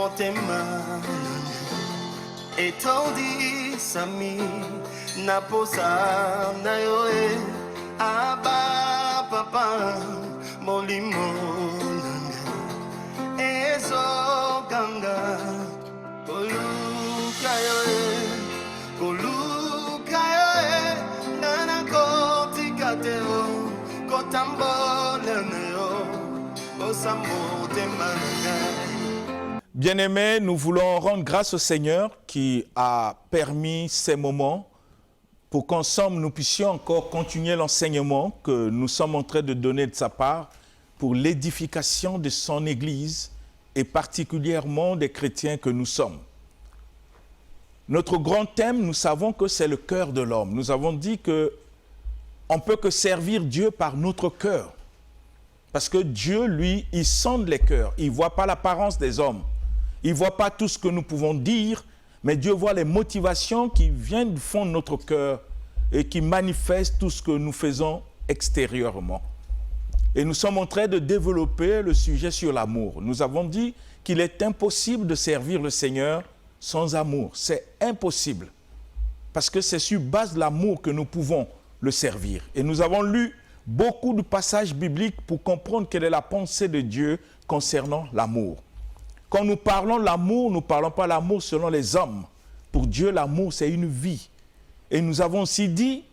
motema etondi sami naposa na yo aba papa molimo nanga ezo ganga koluka yo nana kotika teo kotambola na yo osambo temanga. Bien-aimés, nous voulons rendre grâce au Seigneur qui a permis ces moments pour qu'ensemble nous puissions encore continuer l'enseignement que nous sommes en train de donner de sa part pour l'édification de son Église et particulièrement des chrétiens que nous sommes. Notre grand thème, nous savons que c'est le cœur de l'homme. Nous avons dit qu'on ne peut que servir Dieu par notre cœur. Parce que Dieu, lui, il sonde les cœurs. Il ne voit pas l'apparence des hommes. Il ne voit pas tout ce que nous pouvons dire, mais Dieu voit les motivations qui viennent du fond de notre cœur et qui manifestent tout ce que nous faisons extérieurement. Et nous sommes en train de développer le sujet sur l'amour. Nous avons dit qu'il est impossible de servir le Seigneur sans amour. C'est impossible. Parce que c'est sur base de l'amour que nous pouvons le servir. Et nous avons lu beaucoup de passages bibliques pour comprendre quelle est la pensée de Dieu concernant l'amour. Quand nous parlons de l'amour, nous ne parlons pas de l'amour selon les hommes. Pour Dieu, l'amour, c'est une vie. Et nous avons aussi dit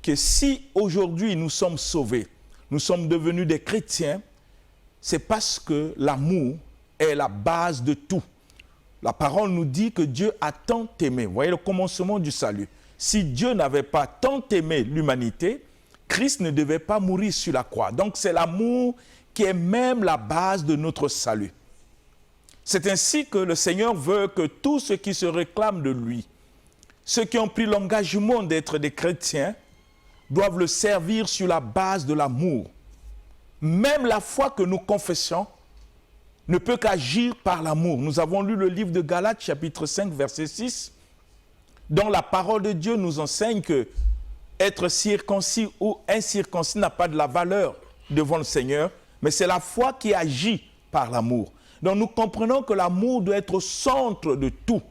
que si aujourd'hui nous sommes sauvés, nous sommes devenus des chrétiens, c'est parce que l'amour est la base de tout. La parole nous dit que Dieu a tant aimé. Vous voyez le commencement du salut. Si Dieu n'avait pas tant aimé l'humanité, Christ ne devait pas mourir sur la croix. Donc c'est l'amour qui est même la base de notre salut. C'est ainsi que le Seigneur veut que tous ceux qui se réclament de lui, ceux qui ont pris l'engagement d'être des chrétiens, doivent le servir sur la base de l'amour. Même la foi que nous confessons ne peut qu'agir par l'amour. Nous avons lu le livre de Galates, chapitre 5, verset 6, dont la parole de Dieu nous enseigne que être circoncis ou incirconcis n'a pas de la valeur devant le Seigneur, mais c'est la foi qui agit par l'amour. Donc nous comprenons que l'amour doit être au centre de tout.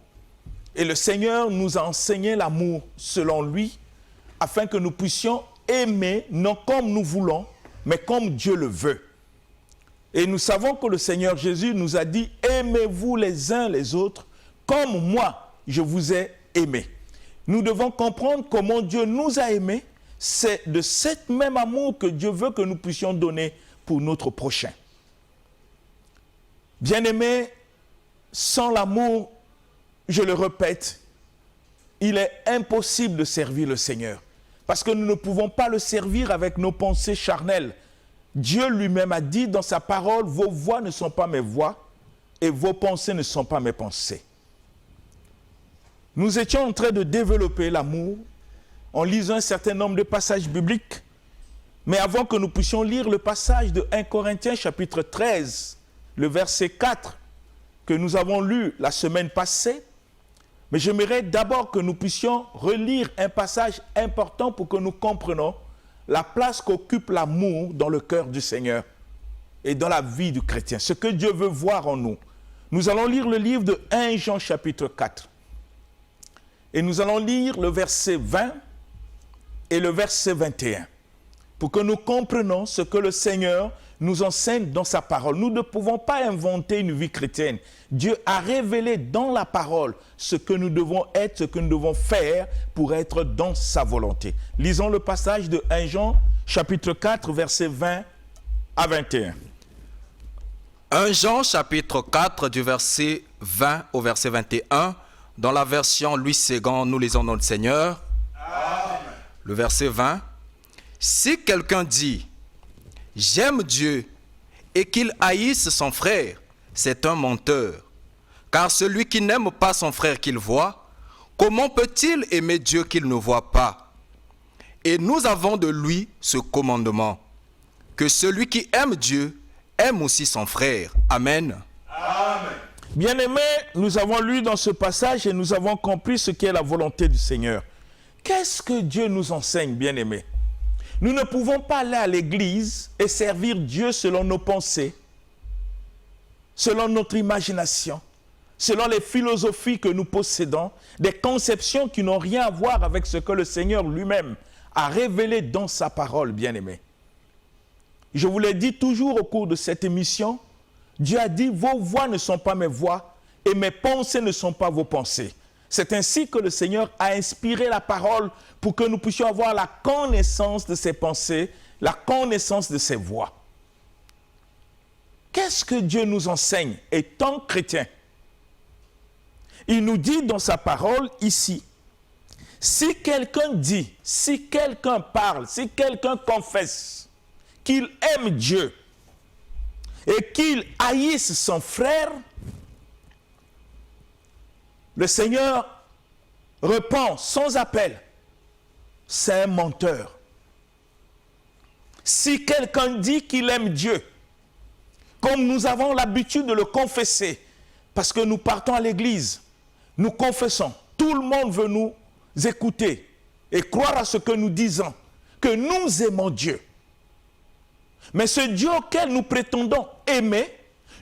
Et le Seigneur nous a enseigné l'amour selon lui, afin que nous puissions aimer, non comme nous voulons, mais comme Dieu le veut. Et nous savons que le Seigneur Jésus nous a dit « Aimez-vous les uns les autres, comme moi je vous ai aimés ». Nous devons comprendre comment Dieu nous a aimés. C'est de cet même amour que Dieu veut que nous puissions donner pour notre prochain. Bien-aimés, sans l'amour, je le répète, il est impossible de servir le Seigneur. Parce que nous ne pouvons pas le servir avec nos pensées charnelles. Dieu lui-même a dit dans sa parole, vos voix ne sont pas mes voix et vos pensées ne sont pas mes pensées. Nous étions en train de développer l'amour en lisant un certain nombre de passages bibliques. Mais avant que nous puissions lire le passage de 1 Corinthiens chapitre 13, le verset 4 que nous avons lu la semaine passée, mais j'aimerais d'abord que nous puissions relire un passage important pour que nous comprenions la place qu'occupe l'amour dans le cœur du Seigneur et dans la vie du chrétien, ce que Dieu veut voir en nous. Nous allons lire le livre de 1 Jean chapitre 4 et nous allons lire le verset 20 et le verset 21 pour que nous comprenions ce que le Seigneur nous enseigne dans sa parole. Nous ne pouvons pas inventer une vie chrétienne. Dieu a révélé dans la parole ce que nous devons être, ce que nous devons faire pour être dans sa volonté. Lisons le passage de 1 Jean, chapitre 4, versets 20 à 21. 1 Jean, chapitre 4, du verset 20 au verset 21, dans la version Louis Ségan, nous lisons notre Seigneur. Amen. Le verset 20. Si quelqu'un dit « J'aime Dieu » et qu'il haïsse son frère, c'est un menteur. Car celui qui n'aime pas son frère qu'il voit, comment peut-il aimer Dieu qu'il ne voit pas? Et nous avons de lui ce commandement, que celui qui aime Dieu aime aussi son frère. Amen. Amen. Bien-aimés, nous avons lu dans ce passage et nous avons compris ce qu'est la volonté du Seigneur. Qu'est-ce que Dieu nous enseigne, bien-aimés? Nous ne pouvons pas aller à l'église et servir Dieu selon nos pensées, selon notre imagination, selon les philosophies que nous possédons, des conceptions qui n'ont rien à voir avec ce que le Seigneur lui-même a révélé dans sa parole, bien-aimés. Je vous l'ai dit toujours au cours de cette émission, Dieu a dit, vos voix ne sont pas mes voix et mes pensées ne sont pas vos pensées. C'est ainsi que le Seigneur a inspiré la parole pour que nous puissions avoir la connaissance de ses pensées, la connaissance de ses voix. Qu'est-ce que Dieu nous enseigne étant chrétien? Il nous dit dans sa parole ici, si quelqu'un dit, si quelqu'un parle, si quelqu'un confesse qu'il aime Dieu et qu'il haïsse son frère, le Seigneur répond sans appel, c'est un menteur. Si quelqu'un dit qu'il aime Dieu, comme nous avons l'habitude de le confesser, parce que nous partons à l'église, nous confessons, tout le monde veut nous écouter et croire à ce que nous disons, que nous aimons Dieu. Mais ce Dieu auquel nous prétendons aimer,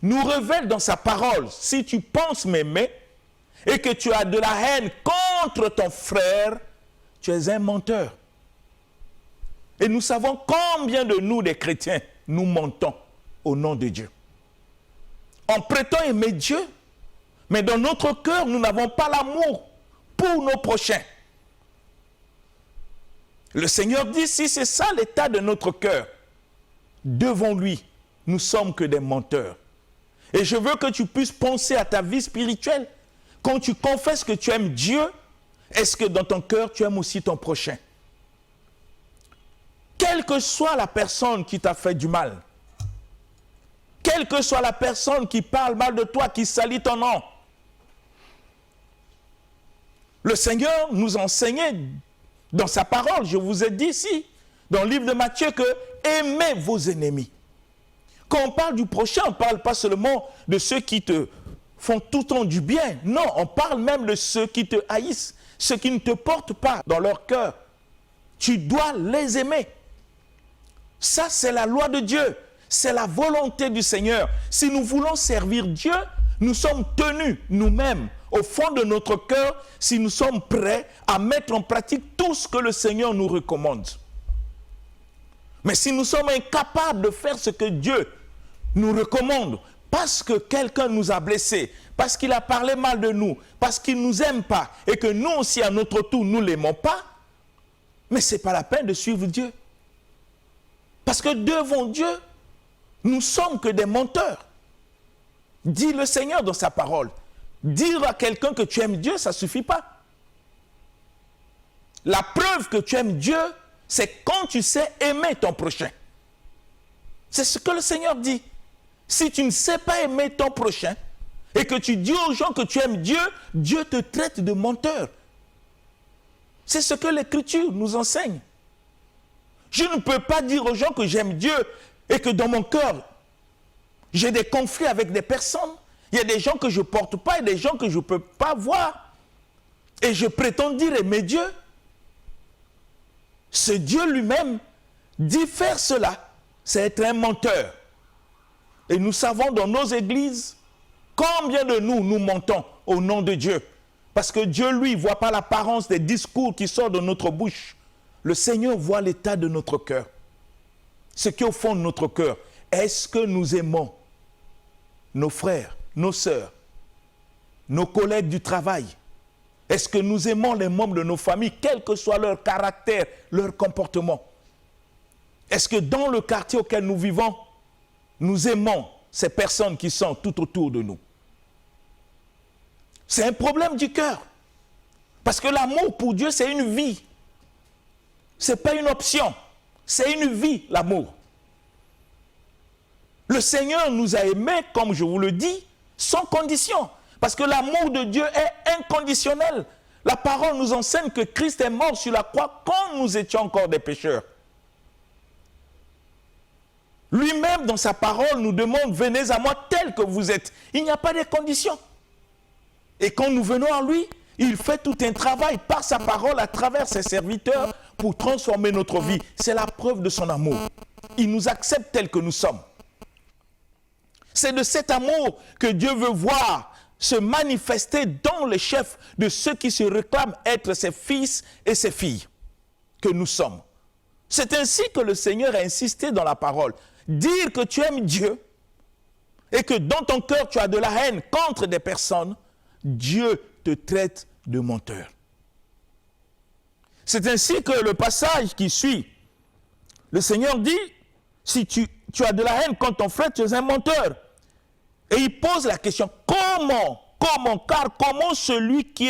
nous révèle dans sa parole, si tu penses m'aimer et que tu as de la haine contre ton frère, tu es un menteur. Et nous savons combien de nous, des chrétiens, nous mentons au nom de Dieu. On prétend aimer Dieu, mais dans notre cœur, nous n'avons pas l'amour pour nos prochains. Le Seigneur dit, si c'est ça l'état de notre cœur, devant lui, nous sommes que des menteurs. Et je veux que tu puisses penser à ta vie spirituelle. Quand tu confesses que tu aimes Dieu, est-ce que dans ton cœur, tu aimes aussi ton prochain? Quelle que soit la personne qui t'a fait du mal, quelle que soit la personne qui parle mal de toi, qui salit ton nom, le Seigneur nous enseignait dans sa parole, je vous ai dit ici, dans le livre de Matthieu, que aimez vos ennemis. Quand on parle du prochain, on ne parle pas seulement de ceux qui te font tout le temps du bien. Non, on parle même de ceux qui te haïssent, ceux qui ne te portent pas dans leur cœur. Tu dois les aimer. Ça, c'est la loi de Dieu. C'est la volonté du Seigneur. Si nous voulons servir Dieu, nous sommes tenus nous-mêmes, au fond de notre cœur, si nous sommes prêts à mettre en pratique tout ce que le Seigneur nous recommande. Mais si nous sommes incapables de faire ce que Dieu nous recommande, parce que quelqu'un nous a blessés, parce qu'il a parlé mal de nous, parce qu'il ne nous aime pas, et que nous aussi, à notre tour, nous ne l'aimons pas, mais ce n'est pas la peine de suivre Dieu. Parce que devant Dieu, nous sommes que des menteurs. Dit le Seigneur dans sa parole. Dire à quelqu'un que tu aimes Dieu, ça ne suffit pas. La preuve que tu aimes Dieu, c'est quand tu sais aimer ton prochain. C'est ce que le Seigneur dit. Si tu ne sais pas aimer ton prochain et que tu dis aux gens que tu aimes Dieu, Dieu te traite de menteur. C'est ce que l'Écriture nous enseigne. Je ne peux pas dire aux gens que j'aime Dieu et que dans mon cœur, j'ai des conflits avec des personnes. Il y a des gens que je ne porte pas et des gens que je ne peux pas voir. Et je prétends dire aimer Dieu. Ce Dieu lui-même dit faire cela, c'est être un menteur. Et nous savons dans nos églises combien de nous mentons au nom de Dieu. Parce que Dieu, lui, ne voit pas l'apparence des discours qui sortent de notre bouche. Le Seigneur voit l'état de notre cœur. Ce qui est au fond de notre cœur. Est-ce que nous aimons nos frères, nos sœurs, nos collègues du travail? Est-ce que nous aimons les membres de nos familles, quel que soit leur caractère, leur comportement? Est-ce que dans le quartier auquel nous vivons, nous aimons ces personnes qui sont tout autour de nous? C'est un problème du cœur. Parce que l'amour pour Dieu, c'est une vie. Ce n'est pas une option. C'est une vie, l'amour. Le Seigneur nous a aimés, comme je vous le dis, sans condition. Parce que l'amour de Dieu est inconditionnel. La parole nous enseigne que Christ est mort sur la croix quand nous étions encore des pécheurs. Lui-même, dans sa parole, nous demande « Venez à moi tel que vous êtes ». Il n'y a pas de conditions. Et quand nous venons à lui, il fait tout un travail par sa parole à travers ses serviteurs pour transformer notre vie. C'est la preuve de son amour. Il nous accepte tels que nous sommes. C'est de cet amour que Dieu veut voir se manifester dans les chefs de ceux qui se réclament être ses fils et ses filles que nous sommes. C'est ainsi que le Seigneur a insisté dans la parole. Dire que tu aimes Dieu et que dans ton cœur tu as de la haine contre des personnes, Dieu te traite de menteur. C'est ainsi que le passage qui suit, le Seigneur dit, si tu as de la haine contre ton frère, tu es un menteur. Et il pose la question, car comment celui qui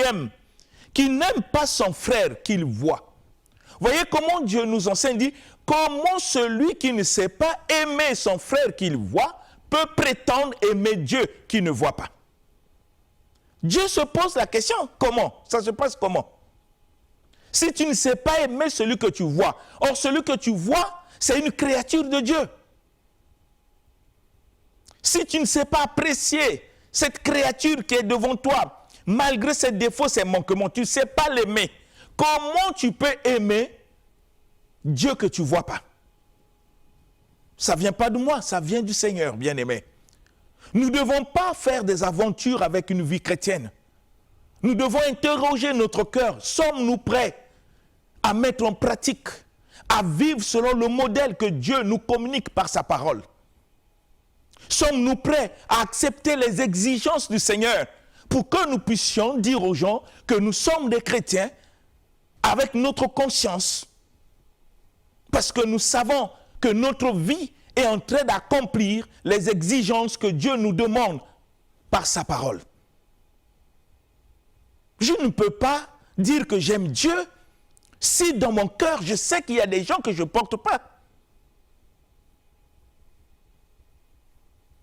n'aime pas son frère qu'il voit. Voyez comment Dieu nous enseigne, dit, comment celui qui ne sait pas aimer son frère qu'il voit peut prétendre aimer Dieu qui ne voit pas. Dieu se pose la question, comment? Ça se passe comment? Si tu ne sais pas aimer celui que tu vois, or celui que tu vois, c'est une créature de Dieu. Si tu ne sais pas apprécier cette créature qui est devant toi, malgré ses défauts, ses manquements, tu ne sais pas l'aimer, comment tu peux aimer Dieu que tu ne vois pas? Ça ne vient pas de moi, ça vient du Seigneur, bien-aimé. Nous ne devons pas faire des aventures avec une vie chrétienne. Nous devons interroger notre cœur. Sommes-nous prêts à mettre en pratique, à vivre selon le modèle que Dieu nous communique par sa parole? Sommes-nous prêts à accepter les exigences du Seigneur pour que nous puissions dire aux gens que nous sommes des chrétiens avec notre conscience? Parce que nous savons que notre vie est en train d'accomplir les exigences que Dieu nous demande par sa parole. Je ne peux pas dire que j'aime Dieu si dans mon cœur je sais qu'il y a des gens que je ne porte pas.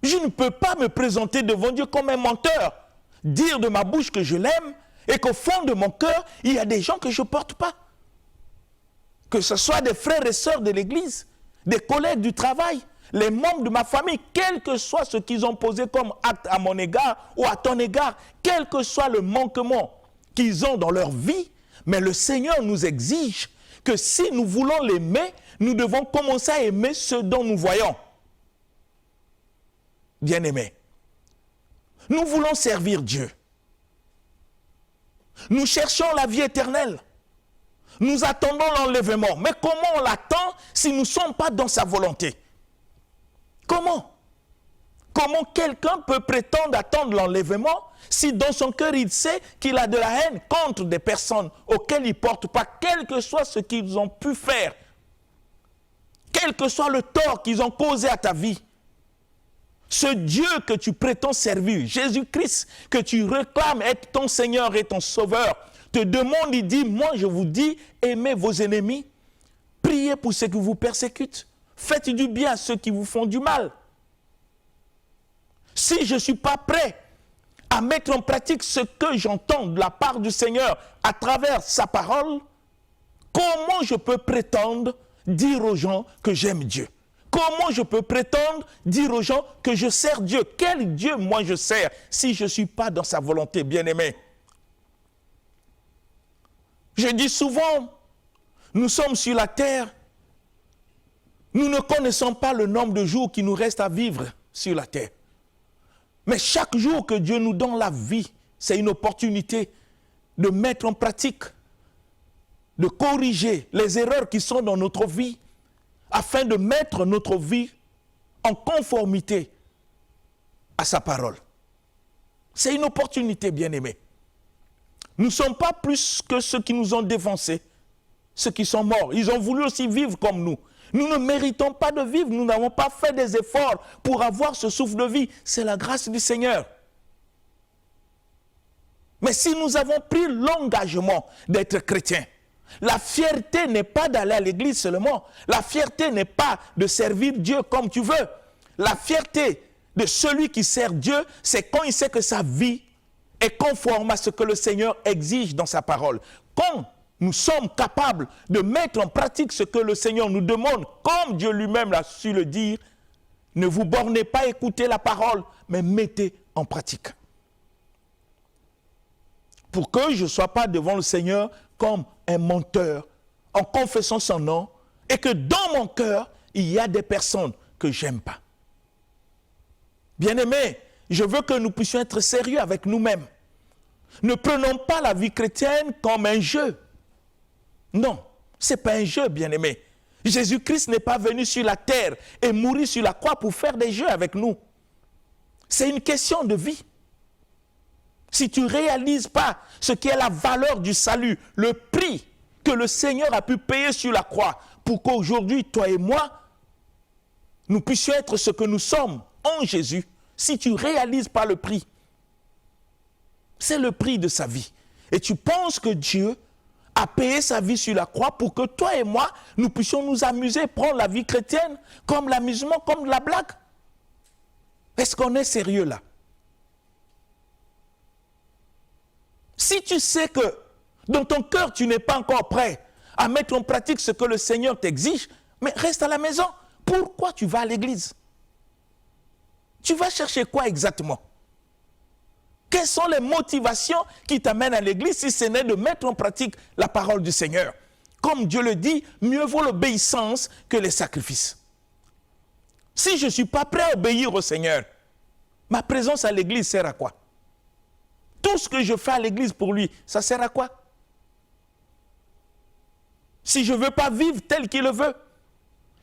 Je ne peux pas me présenter devant Dieu comme un menteur, dire de ma bouche que je l'aime et qu'au fond de mon cœur, il y a des gens que je ne porte pas. Que ce soit des frères et sœurs de l'église, des collègues du travail, les membres de ma famille, quel que soit ce qu'ils ont posé comme acte à mon égard ou à ton égard, quel que soit le manquement qu'ils ont dans leur vie, mais le Seigneur nous exige que si nous voulons l'aimer, nous devons commencer à aimer ceux dont nous voyons. Bien-aimés, nous voulons servir Dieu. Nous cherchons la vie éternelle. Nous attendons l'enlèvement. Mais comment on l'attend si nous ne sommes pas dans sa volonté? Comment? Comment quelqu'un peut prétendre attendre l'enlèvement si dans son cœur il sait qu'il a de la haine contre des personnes auxquelles il ne porte pas, quel que soit ce qu'ils ont pu faire, quel que soit le tort qu'ils ont causé à ta vie? Ce Dieu que tu prétends servir, Jésus-Christ, que tu réclames être ton Seigneur et ton Sauveur, te demande, il dit, moi je vous dis, aimez vos ennemis, priez pour ceux qui vous persécutent, faites du bien à ceux qui vous font du mal. Si je ne suis pas prêt à mettre en pratique ce que j'entends de la part du Seigneur à travers sa parole, comment je peux prétendre dire aux gens que j'aime Dieu? Comment je peux prétendre dire aux gens que je sers Dieu? Quel Dieu moi je sers si je ne suis pas dans sa volonté, bien-aimé? Je dis souvent, nous sommes sur la terre, nous ne connaissons pas le nombre de jours qui nous restent à vivre sur la terre. Mais chaque jour que Dieu nous donne la vie, c'est une opportunité de mettre en pratique, de corriger les erreurs qui sont dans notre vie, afin de mettre notre vie en conformité à sa parole. C'est une opportunité, bien-aimée. Nous ne sommes pas plus que ceux qui nous ont défoncés, ceux qui sont morts. Ils ont voulu aussi vivre comme nous. Nous ne méritons pas de vivre, nous n'avons pas fait des efforts pour avoir ce souffle de vie. C'est la grâce du Seigneur. Mais si nous avons pris l'engagement d'être chrétiens, la fierté n'est pas d'aller à l'église seulement. La fierté n'est pas de servir Dieu comme tu veux. La fierté de celui qui sert Dieu, c'est quand il sait que sa vie est conforme à ce que le Seigneur exige dans sa parole. Quand nous sommes capables de mettre en pratique ce que le Seigneur nous demande, comme Dieu lui-même l'a su le dire, ne vous bornez pas à écouter la parole, mais mettez en pratique. Pour que je ne sois pas devant le Seigneur comme un menteur, en confessant son nom, et que dans mon cœur, il y a des personnes que je n'aime pas. Bien-aimés, je veux que nous puissions être sérieux avec nous-mêmes. Ne prenons pas la vie chrétienne comme un jeu. Non, ce n'est pas un jeu, bien-aimé. Jésus-Christ n'est pas venu sur la terre et mourir sur la croix pour faire des jeux avec nous. C'est une question de vie. Si tu ne réalises pas ce qu'est la valeur du salut, le prix que le Seigneur a pu payer sur la croix pour qu'aujourd'hui, toi et moi, nous puissions être ce que nous sommes en Jésus, si tu ne réalises pas le prix, c'est le prix de sa vie. Et tu penses que Dieu a payé sa vie sur la croix pour que toi et moi, nous puissions nous amuser, prendre la vie chrétienne comme l'amusement, comme de la blague. Est-ce qu'on est sérieux là? Si tu sais que dans ton cœur, tu n'es pas encore prêt à mettre en pratique ce que le Seigneur t'exige, mais reste à la maison. Pourquoi tu vas à l'église? Tu vas chercher quoi exactement? Quelles sont les motivations qui t'amènent à l'église si ce n'est de mettre en pratique la parole du Seigneur? Comme Dieu le dit, mieux vaut l'obéissance que les sacrifices. Si je ne suis pas prêt à obéir au Seigneur, ma présence à l'église sert à quoi? Tout ce que je fais à l'église pour lui, ça sert à quoi? Si je ne veux pas vivre tel qu'il le veut,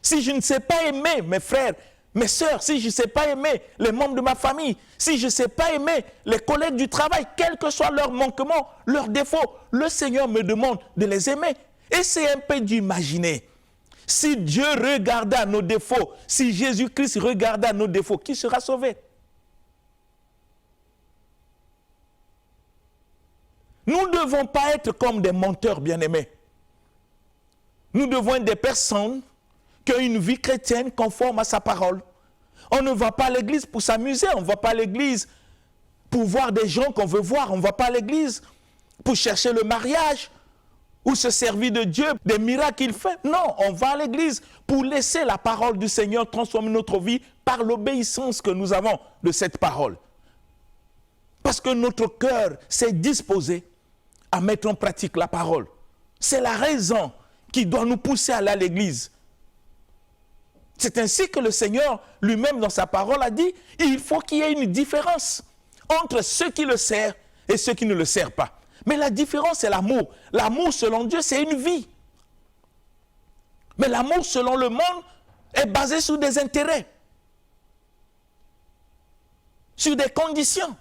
si je ne sais pas aimer mes frères, mes sœurs, si je ne sais pas aimer les membres de ma famille, si je ne sais pas aimer les collègues du travail, quels que soient leurs manquements, leurs défauts, le Seigneur me demande de les aimer. Essayez un peu d'imaginer. Si Dieu regardait nos défauts, si Jésus-Christ regardait nos défauts, qui sera sauvé? Nous ne devons pas être comme des menteurs bien-aimés. Nous devons être des personnes qui ont une vie chrétienne conforme à sa parole. On ne va pas à l'église pour s'amuser, on ne va pas à l'église pour voir des gens qu'on veut voir, on ne va pas à l'église pour chercher le mariage ou se servir de Dieu, des miracles qu'il fait. Non, on va à l'église pour laisser la parole du Seigneur transformer notre vie par l'obéissance que nous avons de cette parole. Parce que notre cœur s'est disposé à mettre en pratique la parole. C'est la raison qui doit nous pousser à aller à l'église. C'est ainsi que le Seigneur lui-même dans sa parole a dit, il faut qu'il y ait une différence entre ceux qui le servent et ceux qui ne le servent pas. Mais la différence, c'est l'amour. L'amour selon Dieu, c'est une vie. Mais l'amour selon le monde est basé sur des intérêts, sur des conditions.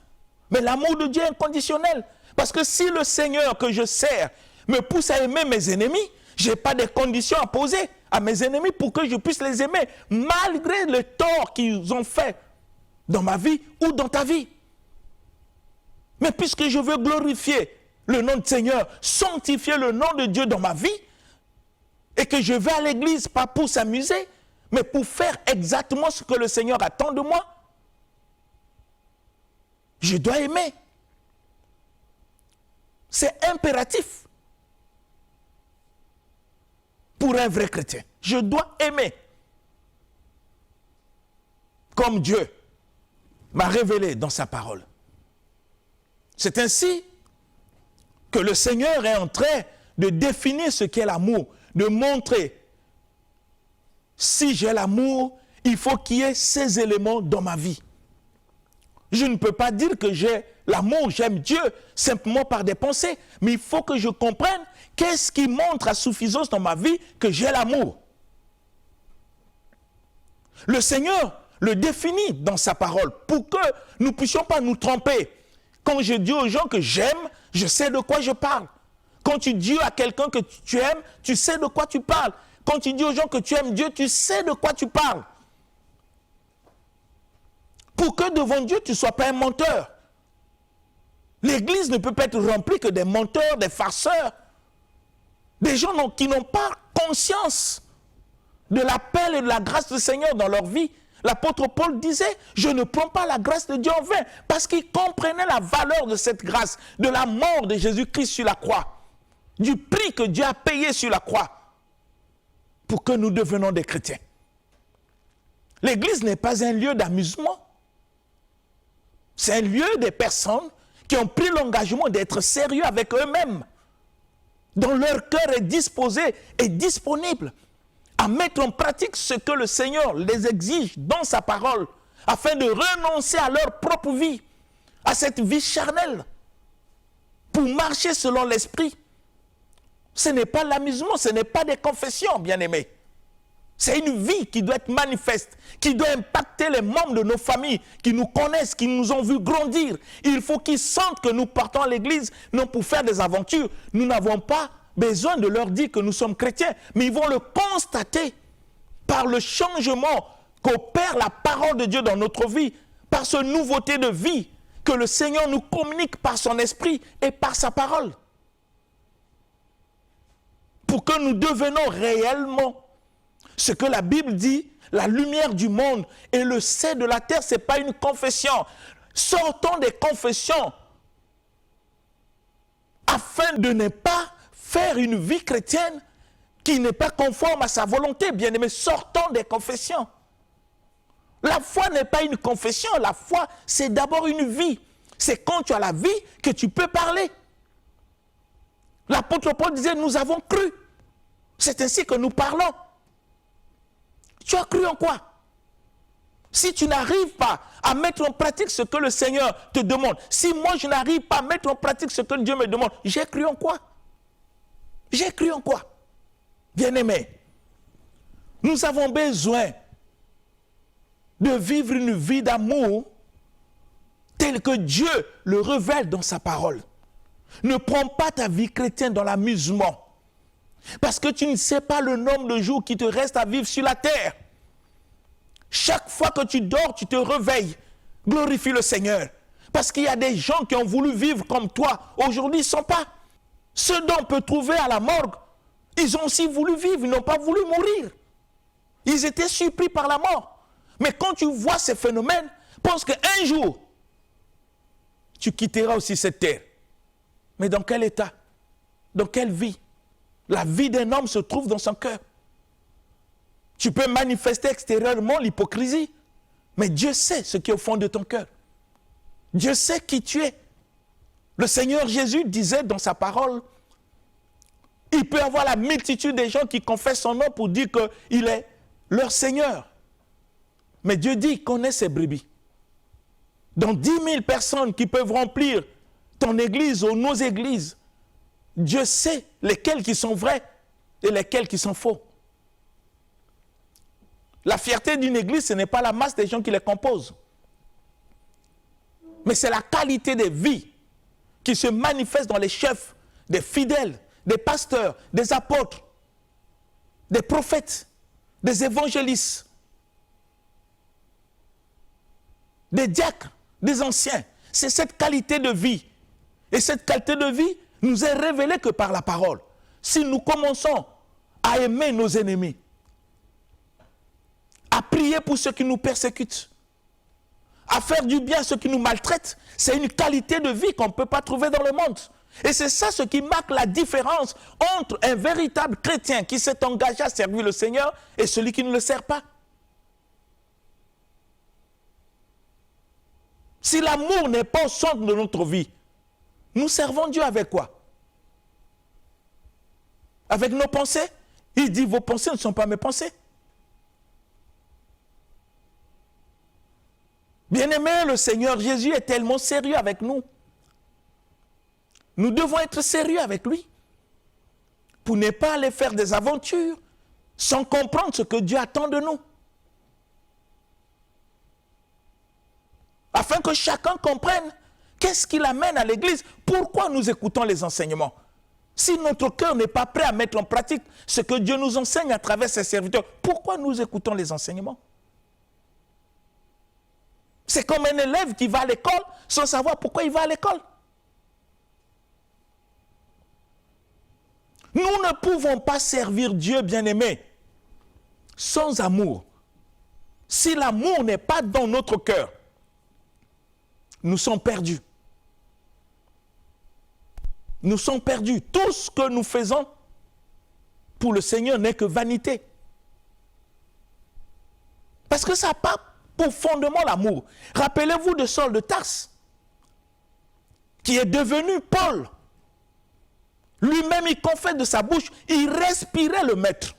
Mais l'amour de Dieu est inconditionnel. Parce que si le Seigneur que je sers me pousse à aimer mes ennemis, je n'ai pas de conditions à poser à mes ennemis pour que je puisse les aimer, malgré le tort qu'ils ont fait dans ma vie ou dans ta vie. Mais puisque je veux glorifier le nom du Seigneur, sanctifier le nom de Dieu dans ma vie, et que je vais à l'église pas pour s'amuser, mais pour faire exactement ce que le Seigneur attend de moi, je dois aimer. C'est impératif. Pour un vrai chrétien, je dois aimer. Comme Dieu m'a révélé dans sa parole. C'est ainsi que le Seigneur est en train de définir ce qu'est l'amour, de montrer, si j'ai l'amour, il faut qu'il y ait ces éléments dans ma vie. Je ne peux pas dire que j'ai l'amour, j'aime Dieu, simplement par des pensées, mais il faut que je comprenne qu'est-ce qui montre à suffisance dans ma vie que j'ai l'amour. Le Seigneur le définit dans sa parole pour que nous ne puissions pas nous tromper. Quand je dis aux gens que j'aime, je sais de quoi je parle. Quand tu dis à quelqu'un que tu aimes, tu sais de quoi tu parles. Quand tu dis aux gens que tu aimes Dieu, tu sais de quoi tu parles. Pour que devant Dieu, tu ne sois pas un menteur. L'Église ne peut pas être remplie que des menteurs, des farceurs, des gens qui n'ont pas conscience de l'appel et de la grâce du Seigneur dans leur vie. L'apôtre Paul disait, je ne prends pas la grâce de Dieu en vain, parce qu'il comprenait la valeur de cette grâce, de la mort de Jésus-Christ sur la croix, du prix que Dieu a payé sur la croix, pour que nous devenions des chrétiens. L'Église n'est pas un lieu d'amusement. C'est un lieu des personnes qui ont pris l'engagement d'être sérieux avec eux-mêmes, dont leur cœur est disposé et disponible à mettre en pratique ce que le Seigneur les exige dans sa parole, afin de renoncer à leur propre vie, à cette vie charnelle, pour marcher selon l'esprit. Ce n'est pas l'amusement, ce n'est pas des confessions, bien-aimés. C'est une vie qui doit être manifeste, qui doit impacter les membres de nos familles, qui nous connaissent, qui nous ont vus grandir. Il faut qu'ils sentent que nous partons à l'église, non pour faire des aventures. Nous n'avons pas besoin de leur dire que nous sommes chrétiens, mais ils vont le constater par le changement qu'opère la parole de Dieu dans notre vie, par cette nouveauté de vie que le Seigneur nous communique par son esprit et par sa parole. Pour que nous devenions réellement ce que la Bible dit, la lumière du monde et le sel de la terre, ce n'est pas une confession. Sortons des confessions afin de ne pas faire une vie chrétienne qui n'est pas conforme à sa volonté. Bien aimé, sortons des confessions. La foi n'est pas une confession, la foi c'est d'abord une vie. C'est quand tu as la vie que tu peux parler. L'apôtre Paul disait, nous avons cru. C'est ainsi que nous parlons. Tu as cru en quoi? Si tu n'arrives pas à mettre en pratique ce que le Seigneur te demande, si moi je n'arrive pas à mettre en pratique ce que Dieu me demande, j'ai cru en quoi? J'ai cru en quoi? Bien-aimés, nous avons besoin de vivre une vie d'amour telle que Dieu le révèle dans sa parole. Ne prends pas ta vie chrétienne dans l'amusement. Parce que tu ne sais pas le nombre de jours qui te restent à vivre sur la terre. Chaque fois que tu dors, tu te réveilles. Glorifie le Seigneur. Parce qu'il y a des gens qui ont voulu vivre comme toi. Aujourd'hui, ils ne sont pas. Ceux dont on peut trouver à la morgue, ils ont aussi voulu vivre. Ils n'ont pas voulu mourir. Ils étaient surpris par la mort. Mais quand tu vois ces phénomènes, pense qu'un jour, tu quitteras aussi cette terre. Mais dans quel état? Dans quelle vie? La vie d'un homme se trouve dans son cœur. Tu peux manifester extérieurement l'hypocrisie, mais Dieu sait ce qui est au fond de ton cœur. Dieu sait qui tu es. Le Seigneur Jésus disait dans sa parole, il peut y avoir la multitude des gens qui confessent son nom pour dire qu'il est leur Seigneur. Mais Dieu dit qu'il connaît ses brebis. Dans 10 000 personnes qui peuvent remplir ton église ou nos églises, Dieu sait lesquels qui sont vrais et lesquels qui sont faux. La fierté d'une église, ce n'est pas la masse des gens qui les composent. Mais c'est la qualité des vies qui se manifeste dans les chefs, des fidèles, des pasteurs, des apôtres, des prophètes, des évangélistes, des diacres, des anciens. C'est cette qualité de vie. Et cette qualité de vie nous est révélée que par la parole. Si nous commençons à aimer nos ennemis, à prier pour ceux qui nous persécutent, à faire du bien à ceux qui nous maltraitent, c'est une qualité de vie qu'on ne peut pas trouver dans le monde. Et c'est ça ce qui marque la différence entre un véritable chrétien qui s'est engagé à servir le Seigneur et celui qui ne le sert pas. Si l'amour n'est pas au centre de notre vie, nous servons Dieu avec quoi? Avec nos pensées? Il dit, vos pensées ne sont pas mes pensées. Bien-aimé, le Seigneur Jésus est tellement sérieux avec nous. Nous devons être sérieux avec lui pour ne pas aller faire des aventures sans comprendre ce que Dieu attend de nous. Afin que chacun comprenne qu'est-ce qui l'amène à l'église, pourquoi nous écoutons les enseignements. Si notre cœur n'est pas prêt à mettre en pratique ce que Dieu nous enseigne à travers ses serviteurs, pourquoi nous écoutons les enseignements? C'est comme un élève qui va à l'école sans savoir pourquoi il va à l'école. Nous ne pouvons pas servir Dieu, bien-aimé, sans amour. Si l'amour n'est pas dans notre cœur, nous sommes perdus. Nous sommes perdus. Tout ce que nous faisons pour le Seigneur n'est que vanité. Parce que ça n'a pas pour fondement l'amour. Rappelez-vous de Saul de Tarse, qui est devenu Paul. Lui-même, il confesse de sa bouche, il respirait le maître.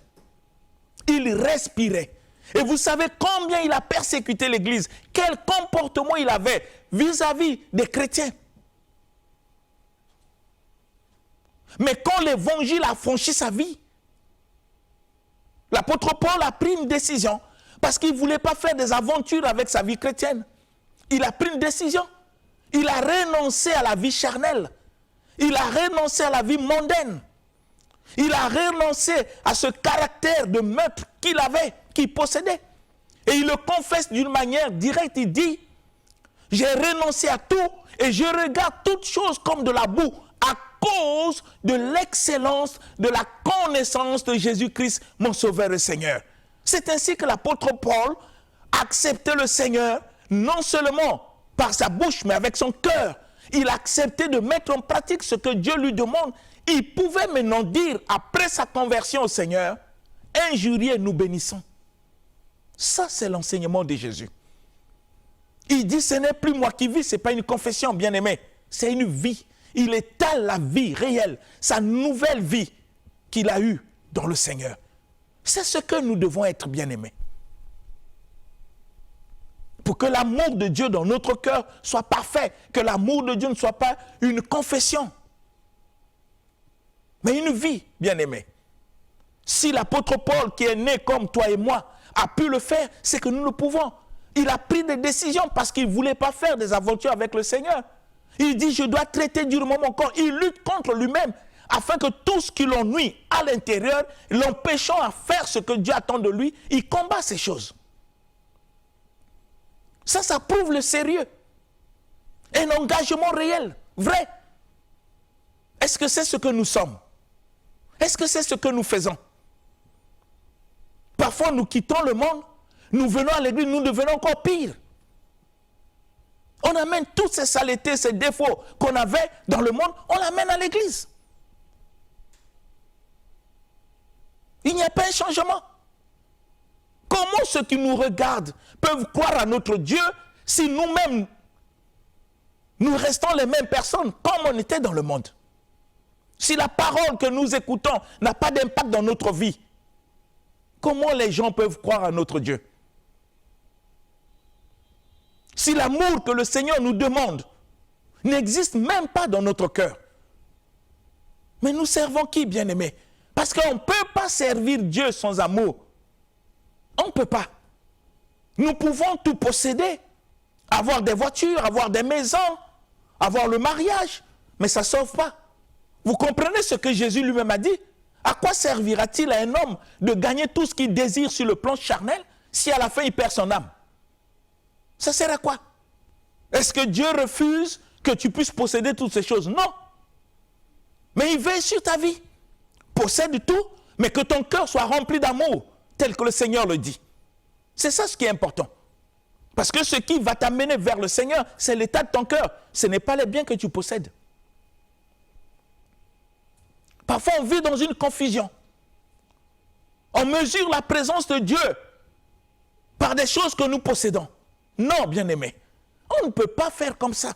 Il respirait. Et vous savez combien il a persécuté l'Église, quel comportement il avait vis-à-vis des chrétiens. Mais quand l'évangile a franchi sa vie, l'apôtre Paul a pris une décision parce qu'il ne voulait pas faire des aventures avec sa vie chrétienne. Il a pris une décision. Il a renoncé à la vie charnelle. Il a renoncé à la vie mondaine. Il a renoncé à ce caractère de meurtre qu'il avait, qu'il possédait. Et il le confesse d'une manière directe. Il dit, j'ai renoncé à tout et je regarde toutes choses comme de la boue à cause de l'excellence de la connaissance de Jésus-Christ, mon Sauveur et Seigneur. C'est ainsi que l'apôtre Paul acceptait le Seigneur, non seulement par sa bouche, mais avec son cœur. Il acceptait de mettre en pratique ce que Dieu lui demande. Il pouvait maintenant dire, après sa conversion au Seigneur, injurier, nous bénissons. Ça, c'est l'enseignement de Jésus. Il dit, ce n'est plus moi qui vis, ce n'est pas une confession, bien-aimé. C'est une vie. Il étale la vie réelle, sa nouvelle vie qu'il a eue dans le Seigneur. C'est ce que nous devons être, bien-aimés. Pour que l'amour de Dieu dans notre cœur soit parfait, que l'amour de Dieu ne soit pas une confession, mais une vie, bien-aimée. Si l'apôtre Paul, qui est né comme toi et moi, a pu le faire, c'est que nous le pouvons. Il a pris des décisions parce qu'il ne voulait pas faire des aventures avec le Seigneur. Il dit, je dois traiter durement mon corps. Il lutte contre lui-même afin que tout ce qui l'ennuie à l'intérieur, l'empêchant à faire ce que Dieu attend de lui, il combat ces choses. Ça prouve le sérieux. Un engagement réel, vrai. Est-ce que c'est ce que nous sommes? Est-ce que c'est ce que nous faisons? Parfois, nous quittons le monde, nous venons à l'église, nous devenons encore pire. On amène toutes ces saletés, ces défauts qu'on avait dans le monde, on l'amène à l'église. Il n'y a pas un changement. Comment ceux qui nous regardent peuvent croire à notre Dieu si nous-mêmes, nous restons les mêmes personnes comme on était dans le monde? Si la parole que nous écoutons n'a pas d'impact dans notre vie, comment les gens peuvent croire à notre Dieu? Si l'amour que le Seigneur nous demande n'existe même pas dans notre cœur, mais nous servons qui, bien-aimés? Parce qu'on ne peut pas servir Dieu sans amour. On ne peut pas. Nous pouvons tout posséder, avoir des voitures, avoir des maisons, avoir le mariage, mais ça ne sauve pas. Vous comprenez ce que Jésus lui-même a dit? À quoi servira-t-il à un homme de gagner tout ce qu'il désire sur le plan charnel si à la fin il perd son âme? Ça sert à quoi? Est-ce que Dieu refuse que tu puisses posséder toutes ces choses? Non. Mais il veille sur ta vie. Possède tout, mais que ton cœur soit rempli d'amour, tel que le Seigneur le dit. C'est ça ce qui est important. Parce que ce qui va t'amener vers le Seigneur, c'est l'état de ton cœur. Ce n'est pas les biens que tu possèdes. Parfois, on vit dans une confusion. On mesure la présence de Dieu par des choses que nous possédons. Non, bien-aimé, on ne peut pas faire comme ça.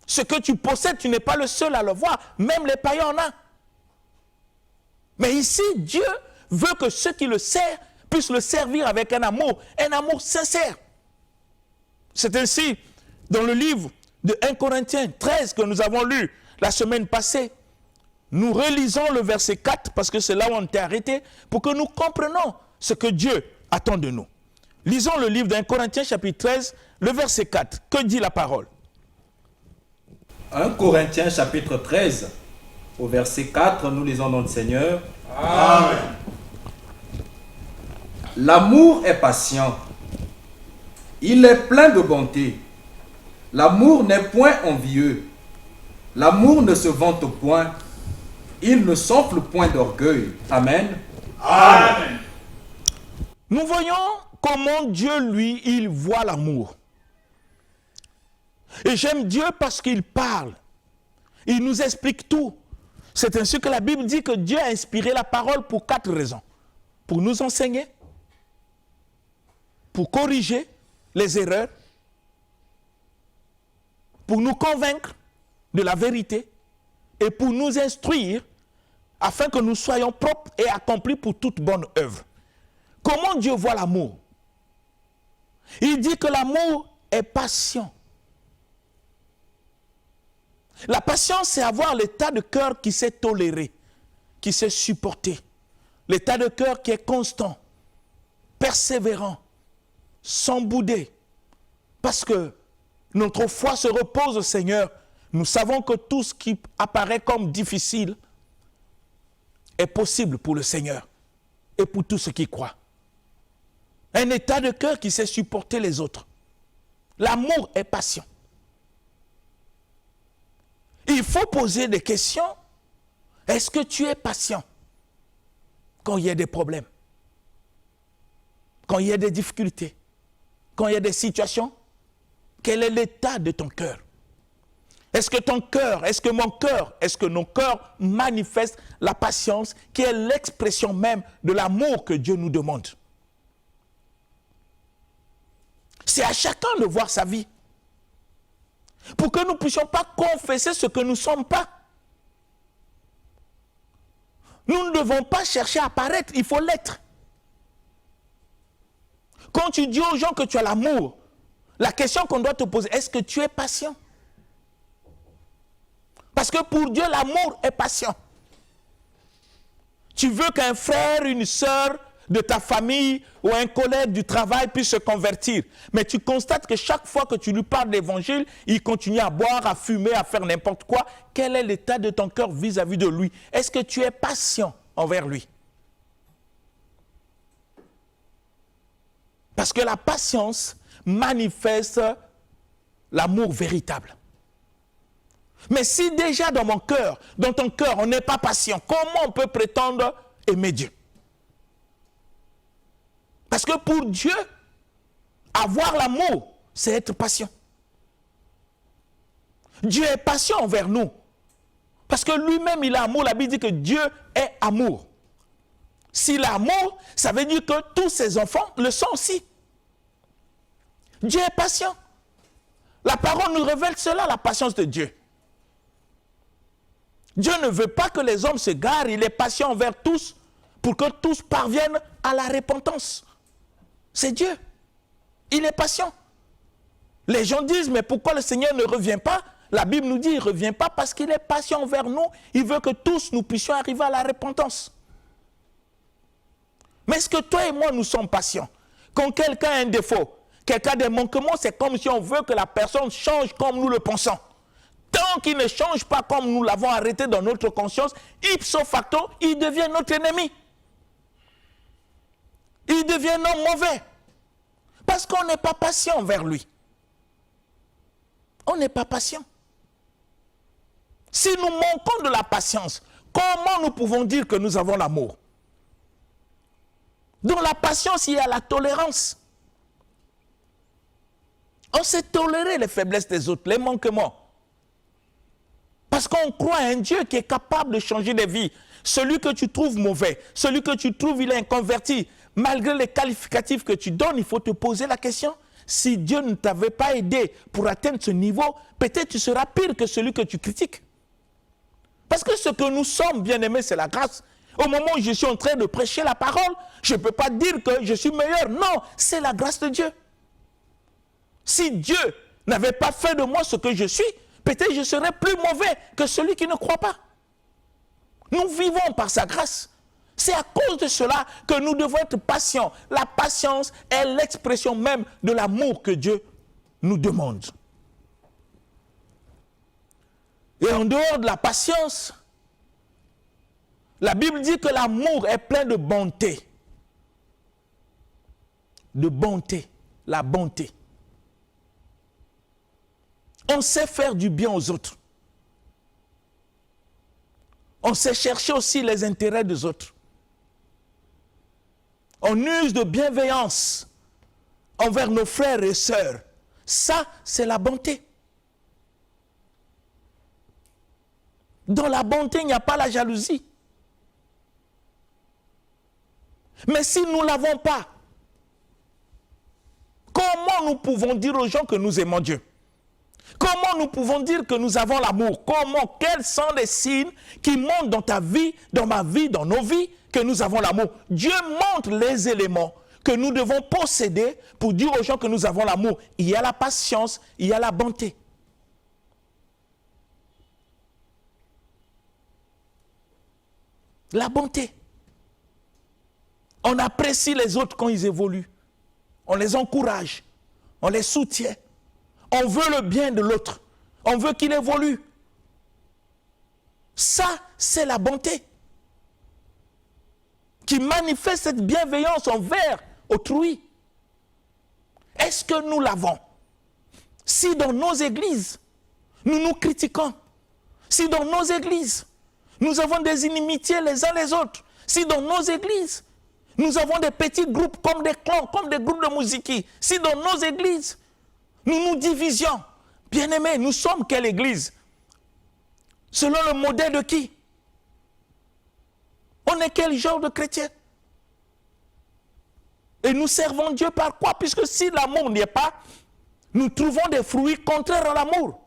Ce que tu possèdes, tu n'es pas le seul à le voir. Même les païens en ont. Mais ici, Dieu veut que ceux qui le servent puissent le servir avec un amour sincère. C'est ainsi, dans le livre de 1 Corinthiens 13 que nous avons lu la semaine passée, nous relisons le verset 4, parce que c'est là où on était arrêté, pour que nous comprenions ce que Dieu attend de nous. Lisons le livre d'1 Corinthiens chapitre 13, le verset 4. Que dit la parole? 1 Corinthiens chapitre 13, au verset 4, nous lisons notre Seigneur. Amen. L'amour est patient. Il est plein de bonté. L'amour n'est point envieux. L'amour ne se vante point. Il ne s'enfle point d'orgueil. Amen. Amen. Nous voyons comment Dieu, lui, il voit l'amour. Et j'aime Dieu parce qu'il parle. Il nous explique tout. C'est ainsi que la Bible dit que Dieu a inspiré la parole pour 4 raisons. Pour nous enseigner, pour corriger les erreurs, pour nous convaincre de la vérité et pour nous instruire afin que nous soyons propres et accomplis pour toute bonne œuvre. Comment Dieu voit l'amour? Il dit que l'amour est patient. La patience, c'est avoir l'état de cœur qui sait tolérer, qui sait supporter. L'état de cœur qui est constant, persévérant, sans bouder. Parce que notre foi se repose au Seigneur. Nous savons que tout ce qui apparaît comme difficile est possible pour le Seigneur et pour tous ceux qui croient. Un état de cœur qui sait supporter les autres. L'amour est patient. Il faut poser des questions. Est-ce que tu es patient quand il y a des problèmes? Quand il y a des difficultés? Quand il y a des situations? Quel est l'état de ton cœur? Est-ce que ton cœur, est-ce que mon cœur, est-ce que nos cœurs manifestent la patience qui est l'expression même de l'amour que Dieu nous demande? C'est à chacun de voir sa vie. Pour que nous ne puissions pas confesser ce que nous ne sommes pas. Nous ne devons pas chercher à paraître, il faut l'être. Quand tu dis aux gens que tu as l'amour, la question qu'on doit te poser, est-ce que tu es patient? Parce que pour Dieu, l'amour est patient. Tu veux qu'un frère, une sœur de ta famille ou un collègue du travail puisse se convertir. Mais tu constates que chaque fois que tu lui parles d'évangile, il continue à boire, à fumer, à faire n'importe quoi. Quel est l'état de ton cœur vis-à-vis de lui? Est-ce que tu es patient envers lui? Parce que la patience manifeste l'amour véritable. Mais si déjà dans mon cœur, dans ton cœur, on n'est pas patient, comment on peut prétendre aimer Dieu? Parce que pour Dieu, avoir l'amour, c'est être patient. Dieu est patient envers nous. Parce que lui-même, il a amour. La Bible dit que Dieu est amour. S'il a amour, ça veut dire que tous ses enfants le sont aussi. Dieu est patient. La parole nous révèle cela, la patience de Dieu. Dieu ne veut pas que les hommes se garent, il est patient envers tous pour que tous parviennent à la repentance. C'est Dieu. Il est patient. Les gens disent, mais pourquoi le Seigneur ne revient pas? La Bible nous dit, il ne revient pas parce qu'il est patient envers nous. Il veut que tous nous puissions arriver à la repentance. Mais est-ce que toi et moi, nous sommes patients? Quand quelqu'un a un défaut, quelqu'un a des manquements, c'est comme si on veut que la personne change comme nous le pensons. Tant qu'il ne change pas comme nous l'avons arrêté dans notre conscience, ipso facto, il devient notre ennemi. Il devient un homme mauvais. Parce qu'on n'est pas patient envers lui. On n'est pas patient. Si nous manquons de la patience, comment nous pouvons dire que nous avons l'amour? Dans la patience, il y a la tolérance. On sait tolérer les faiblesses des autres, les manquements. Parce qu'on croit à un Dieu qui est capable de changer des vies. Celui que tu trouves mauvais, celui que tu trouves il est inconverti, malgré les qualificatifs que tu donnes, il faut te poser la question. Si Dieu ne t'avait pas aidé pour atteindre ce niveau, peut-être tu seras pire que celui que tu critiques. Parce que ce que nous sommes, bien-aimés, c'est la grâce. Au moment où je suis en train de prêcher la parole, je ne peux pas dire que je suis meilleur. Non, c'est la grâce de Dieu. Si Dieu n'avait pas fait de moi ce que je suis, peut-être je serais plus mauvais que celui qui ne croit pas. Nous vivons par sa grâce. C'est à cause de cela que nous devons être patients. La patience est l'expression même de l'amour que Dieu nous demande. Et en dehors de la patience, la Bible dit que l'amour est plein de bonté. De bonté, la bonté. On sait faire du bien aux autres. On sait chercher aussi les intérêts des autres. On use de bienveillance envers nos frères et sœurs. Ça, c'est la bonté. Dans la bonté, il n'y a pas la jalousie. Mais si nous ne l'avons pas, comment nous pouvons dire aux gens que nous aimons Dieu? Comment nous pouvons dire que nous avons l'amour? Comment? Quels sont les signes qui montrent dans ta vie, dans ma vie, dans nos vies, que nous avons l'amour? Dieu montre les éléments que nous devons posséder pour dire aux gens que nous avons l'amour. Il y a la patience, il y a la bonté. La bonté. On apprécie les autres quand ils évoluent. On les encourage. On les soutient. On veut le bien de l'autre. On veut qu'il évolue. Ça, c'est la bonté qui manifeste cette bienveillance envers autrui. Est-ce que nous l'avons? Si dans nos églises, nous nous critiquons, si dans nos églises, nous avons des inimitiés les uns les autres, si dans nos églises, nous avons des petits groupes comme des clans, comme des groupes de musique, si dans nos églises, nous nous divisions, bien-aimés, nous sommes quelle église? Selon le modèle de qui? On est quel genre de chrétien? Et nous servons Dieu par quoi? Puisque si l'amour n'y est pas, nous trouvons des fruits contraires à l'amour.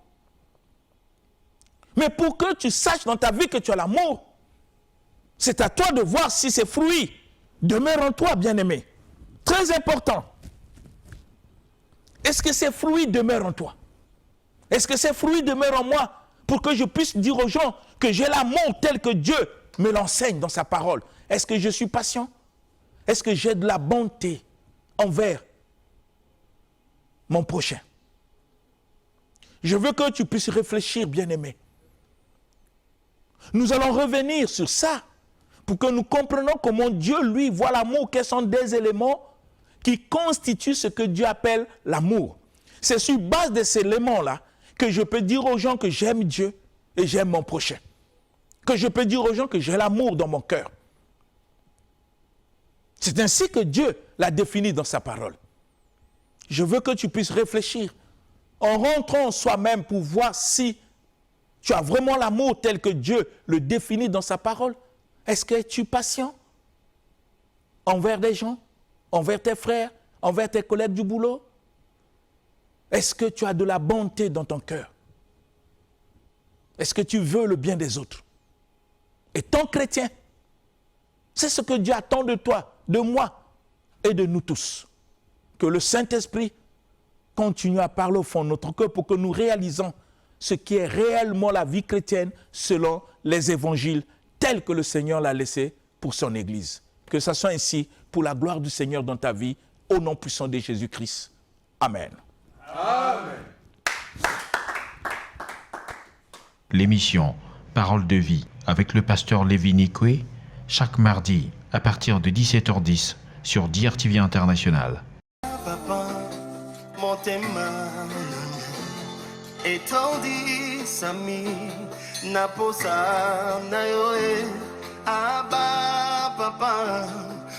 Mais pour que tu saches dans ta vie que tu as l'amour, c'est à toi de voir si ces fruits demeurent en toi, bien-aimé. Très important. Est-ce que ces fruits demeurent en toi? Est-ce que ces fruits demeurent en moi pour que je puisse dire aux gens que j'ai l'amour tel que Dieu me l'enseigne dans sa parole? Est-ce que je suis patient? Est-ce que j'ai de la bonté envers mon prochain? Je veux que tu puisses réfléchir, bien-aimé. Nous allons revenir sur ça pour que nous comprenions comment Dieu, lui, voit l'amour, quels sont des éléments qui constituent ce que Dieu appelle l'amour. C'est sur base de ces éléments-là que je peux dire aux gens que j'aime Dieu et j'aime mon prochain. Que je peux dire aux gens que j'ai l'amour dans mon cœur. C'est ainsi que Dieu l'a défini dans sa parole. Je veux que tu puisses réfléchir en rentrant en soi-même pour voir si tu as vraiment l'amour tel que Dieu le définit dans sa parole. Est-ce que tu es patient envers des gens, envers tes frères, envers tes collègues du boulot? Est-ce que tu as de la bonté dans ton cœur? Est-ce que tu veux le bien des autres? Étant chrétien, c'est ce que Dieu attend de toi, de moi et de nous tous. Que le Saint-Esprit continue à parler au fond de notre cœur pour que nous réalisons ce qui est réellement la vie chrétienne selon les évangiles tels que le Seigneur l'a laissé pour son Église. Que ça soit ainsi pour la gloire du Seigneur dans ta vie, au nom puissant de Jésus-Christ. Amen. Amen. L'émission Parole de vie avec le pasteur Lévi Nikwe, chaque mardi à partir de 17h10 sur DRTV International. Papa, motema etondi sami naposa na yoe aba papa